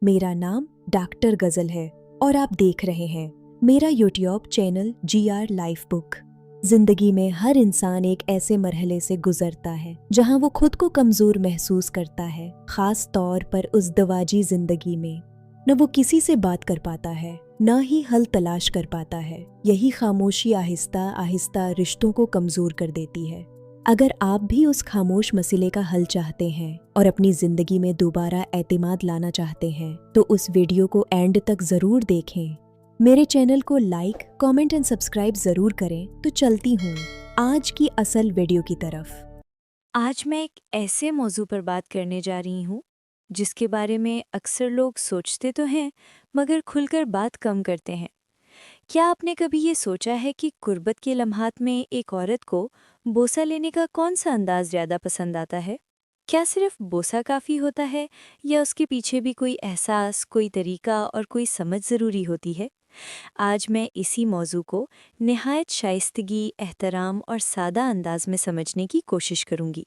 मेरा नाम डॉक्टर गजल है और आप देख रहे हैं मेरा YouTube channel GR life book. जिंदगी में हर इंसान एक ऐसे मरहले से गुजरता है जहां वो खुद को कमजोर महसूस करता है, खास तौर पर उस दवाजी जिंदगी में। न वो किसी से बात कर पाता है, न ही हल तलाश कर पाता है। यही खामोशी आहिस्ता आहिस्ता रिश्तों को कमजोर कर देती है। अगर आप भी उस खामोश मसले का हल चाहते हैं और अपनी जिंदगी में दोबारा एतमाद लाना चाहते हैं तो उस वीडियो को एंड तक जरूर देखें। मेरे चैनल को लाइक, कमेंट एंड सब्सक्राइब जरूर करें। तो चलती हूँ आज की असल वीडियो की तरफ। आज मैं एक ऐसे मौजू पर बात करने जा रही हूँ जिसके बारे में अक्सर लोग सोचते तो हैं मगर खुलकर बात कम करते हैं। क्या आपने कभी ये सोचा है कि गुर्बत के लम्हात में एक औरत को बोसा लेने का कौन सा अंदाज ज़्यादा पसंद आता है? क्या सिर्फ बोसा काफ़ी होता है या उसके पीछे भी कोई एहसास, कोई तरीका और कोई समझ ज़रूरी होती है? आज मैं इसी मौजू को निहायत शाइस्तगी, एहतराम और सादा अंदाज में समझने की कोशिश करूंगी।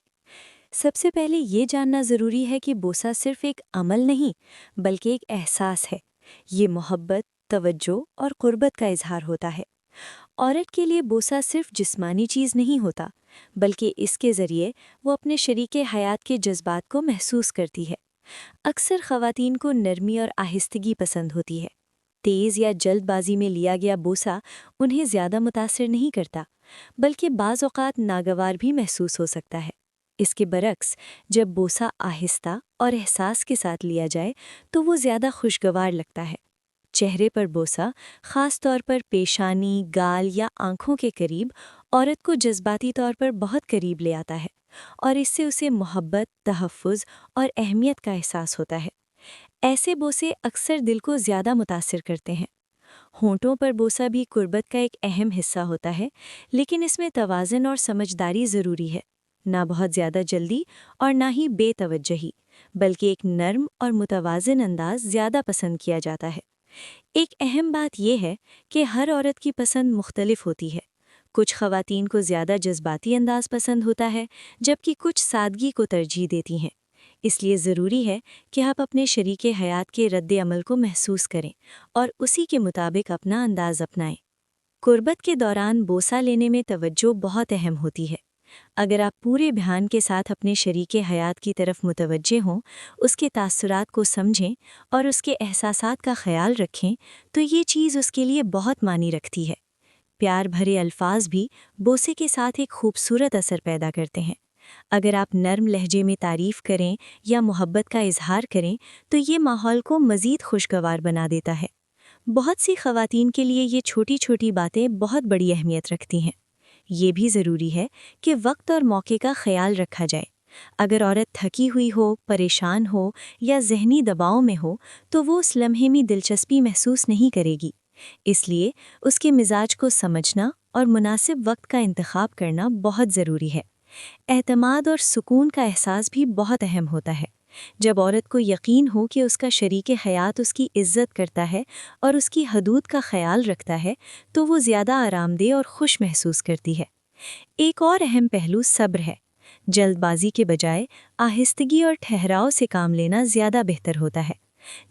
सबसे पहले ये जानना ज़रूरी है कि बोसा सिर्फ एक अमल नहीं बल्कि एक एहसास है। ये मोहब्बत, तवज्जो और क़ुर्बत का इजहार होता है। औरत के लिए बोसा सिर्फ जिस्मानी चीज़ नहीं होता बल्कि इसके ज़रिए वो अपने शरीके हयात के जज्बात को महसूस करती है। अक्सर ख़वातीन को नरमी और आहिस्तगी पसंद होती है। तेज़ या जल्दबाजी में लिया गया बोसा उन्हें ज़्यादा मुतासिर नहीं करता बल्कि बाज़ औक़ात नागवार भी महसूस हो सकता है। इसके बरक्स जब बोसा आहिस्ता और एहसास के साथ लिया जाए तो वो ज़्यादा खुशगवार लगता है। चेहरे पर बोसा, ख़ास तौर पर पेशानी, गाल या आँखों के करीब, औरत को जज्बाती तौर पर बहुत करीब ले आता है और इससे उसे मोहब्बत, तहफ़्फ़ुज़ और अहमियत का एहसास होता है। ऐसे बोसे अक्सर दिल को ज़्यादा मुतासिर करते हैं। होंठों पर बोसा भी क़ुर्बत का एक अहम हिस्सा होता है, लेकिन इसमें तवाज़ुन और समझदारी ज़रूरी है। ना बहुत ज़्यादा जल्दी और ना ही बेतवज्जही, बल्कि एक नर्म और मुतवाज़िन अंदाज़ ज़्यादा पसंद किया जाता है। एक अहम बात यह है कि हर औरत की पसंद मुख्तलिफ होती है। कुछ ख़वातीन को ज़्यादा जज्बाती अंदाज़ पसंद होता है जबकि कुछ सादगी को तरजीह देती हैं। इसलिए ज़रूरी है कि आप अपने शरीके हयात के रद्द अमल को महसूस करें और उसी के मुताबिक अपना अंदाज़ अपनाएं। क़ुर्बत के दौरान बोसा लेने में तवज्जो बहुत अहम होती है। अगर आप पूरे ध्यान के साथ अपने शरीके हयात की तरफ मुतवज्जे हों, उसके तासुरात को समझें और उसके एहसासात का ख्याल रखें तो ये चीज़ उसके लिए बहुत मानी रखती है। प्यार भरे अल्फाज भी बोसे के साथ एक खूबसूरत असर पैदा करते हैं। अगर आप नर्म लहजे में तारीफ़ करें या मोहब्बत का इजहार करें तो ये माहौल को मज़ीद खुशगवार बना देता है। बहुत सी ख़वातीन के लिए ये छोटी छोटी बातें बहुत बड़ी अहमियत रखती हैं। ये भी ज़रूरी है कि वक्त और मौके का ख्याल रखा जाए। अगर औरत थकी हुई हो, परेशान हो या ज़हनी दबाव में हो तो वो उस लम्हे में दिलचस्पी महसूस नहीं करेगी। इसलिए उसके मिजाज को समझना और मुनासिब वक्त का इंतखाब करना बहुत ज़रूरी है। एतमाद और सुकून का एहसास भी बहुत अहम होता है। जब औरत को यकीन हो कि उसका शरीके हयात उसकी इज़्ज़त करता है और उसकी हदूद का ख्याल रखता है तो वो ज़्यादा आरामदेह और खुश महसूस करती है। एक और अहम पहलू सब्र है। जल्दबाजी के बजाय आहिस्तगी और ठहराव से काम लेना ज़्यादा बेहतर होता है।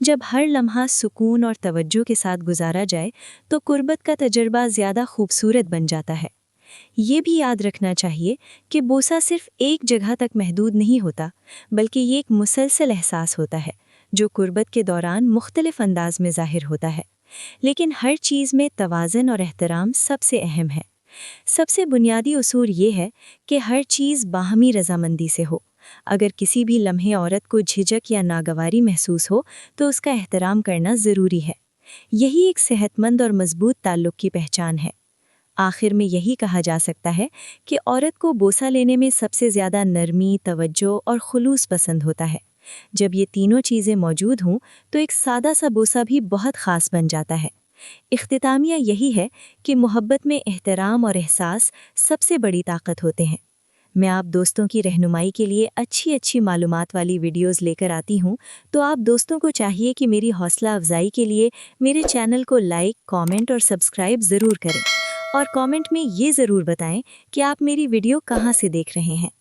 जब हर लम्हा सुकून और तवज्जो के साथ गुजारा जाए तो क़ुर्बत का तजर्बा ज़्यादा खूबसूरत बन जाता है। ये भी याद रखना चाहिए कि बोसा सिर्फ एक जगह तक महदूद नहीं होता बल्कि ये एक मुसलसल एहसास होता है जो क़ुर्बत के दौरान मुख्तलिफ अंदाज में ज़ाहिर होता है। लेकिन हर चीज़ में तवाज़ुन और एहतराम सबसे अहम है। सबसे बुनियादी उसूल ये है कि हर चीज़ बाहमी रज़ामंदी से हो। अगर किसी भी लम्हे औरत को झिझक या नागवारी महसूस हो तो उसका एहतराम करना ज़रूरी है। यही एक सेहतमंद और मजबूत ताल्लुक़ की पहचान है। आखिर में यही कहा जा सकता है कि औरत को बोसा लेने में सबसे ज़्यादा नरमी, तवज्जो और खुलूस पसंद होता है। जब ये तीनों चीज़ें मौजूद हों तो एक सादा सा बोसा भी बहुत ख़ास बन जाता है। इख्तितामिया यही है कि मोहब्बत में एहतराम और एहसास सबसे बड़ी ताकत होते हैं। मैं आप दोस्तों की रहनुमाई के लिए अच्छी मालूमात वाली वीडियोस लेकर आती हूँ, तो आप दोस्तों को चाहिए कि मेरी हौसला अफजाई के लिए मेरे चैनल को लाइक, कमेंट और सब्सक्राइब ज़रूर करें और कमेंट में ये ज़रूर बताएं कि आप मेरी वीडियो कहाँ से देख रहे हैं।